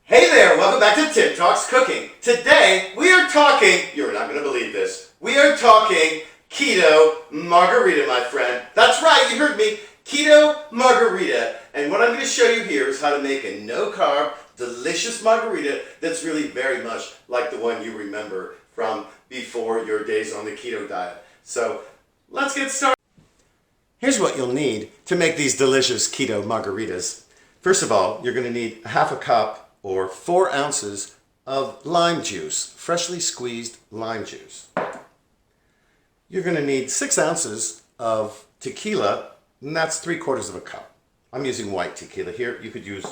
Hey there, welcome back to Tim Talks Cooking. Today we are talking, you're not going to believe this, we are talking Keto Margarita, my friend. That's right, you heard me, Keto Margarita. And what I'm going to show you here is how to make a no-carb, delicious margarita that's really very much like the one you remember from before your days on the keto diet. So let's get started. Here's what you'll need to make these delicious keto margaritas. First of all, you're going to need half a cup or 4 ounces of lime juice, freshly squeezed lime juice. You're going to need 6 ounces of tequila, and that's 3/4 of a cup. I'm using white tequila here. You could use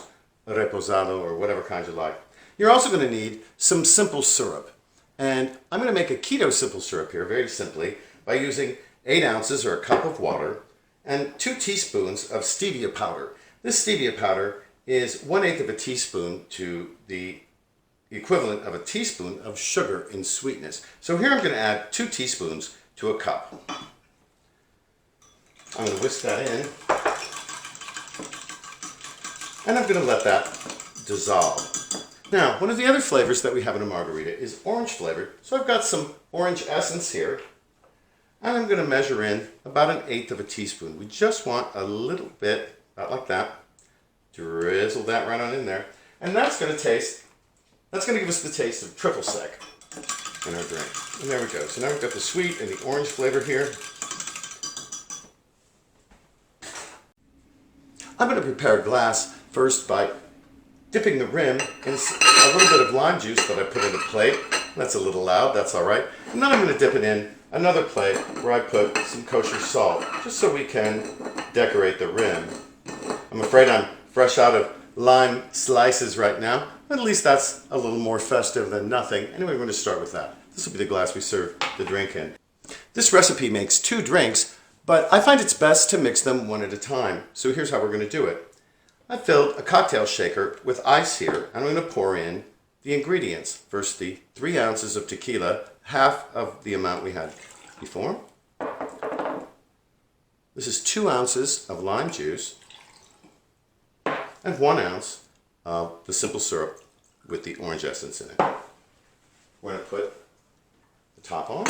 a reposado or whatever kind you like. You're also going to need some simple syrup. And I'm going to make a keto simple syrup here very simply by using 8 ounces or a cup of water and 2 teaspoons of stevia powder. This stevia powder is 1/8 of a teaspoon to the equivalent of a teaspoon of sugar in sweetness. So here I'm going to add 2 teaspoons to a cup. I'm going to whisk that in, and I'm going to let that dissolve. Now, one of the other flavors that we have in a margarita is orange flavored. So I've got some orange essence here, and I'm going to measure in about 1/8 of a teaspoon. We just want a little bit, about like that. Drizzle that right on in there. And that's going to give us the taste of triple sec in our drink. And there we go. So now we've got the sweet and the orange flavor here. I'm going to prepare a glass first by dipping the rim in a little bit of lime juice that I put in a plate. That's a little loud, that's all right. And then I'm going to dip it in another plate where I put some kosher salt, just so we can decorate the rim. I'm afraid I'm fresh out of lime slices right now, but at least that's a little more festive than nothing. Anyway, we're going to start with that. This will be the glass we serve the drink in. This recipe makes 2 drinks, but I find it's best to mix them one at a time. So here's how we're going to do it. I filled a cocktail shaker with ice here, and I'm going to pour in the ingredients. First, the 3 ounces of tequila, half of the amount we had before. This is 2 ounces of lime juice, and 1 ounce of the simple syrup with the orange essence in it. We're going to put the top on.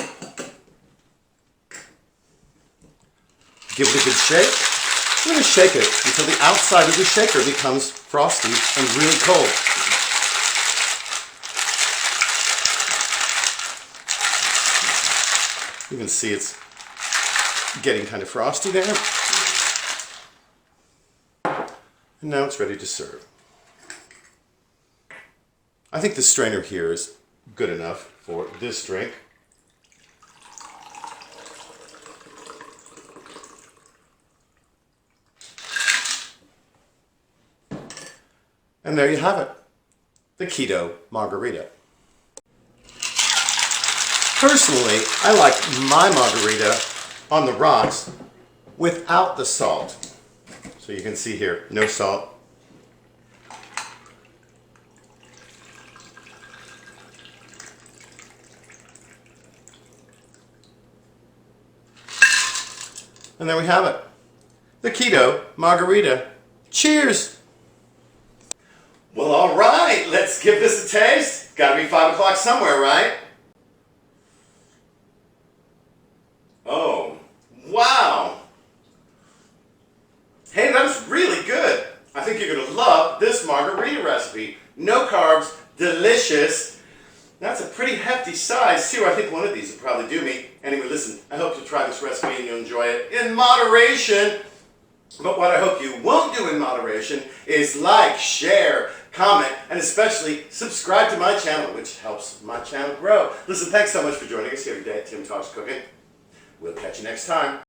Give it a good shake. We're going to shake it until the outside of the shaker becomes frosty and really cold. You can see it's getting kind of frosty there. And now it's ready to serve. I think the strainer here is good enough for this drink. And there you have it, the Keto Margarita. Personally, I like my margarita on the rocks without the salt. So you can see here, no salt. And there we have it, the Keto Margarita. Cheers! Well, all right, let's give this a taste. Gotta be 5 o'clock somewhere, right? Oh, wow. Hey, that was really good. I think you're going to love this margarita recipe. No carbs, delicious. That's a pretty hefty size, too. I think one of these will probably do me. Anyway, listen, I hope you try this recipe and you'll enjoy it in moderation. But what I hope you won't do in moderation is like, share, comment, and especially subscribe to my channel, which helps my channel grow. Listen, thanks so much for joining us here today at Tim Talks Cooking. We'll catch you next time.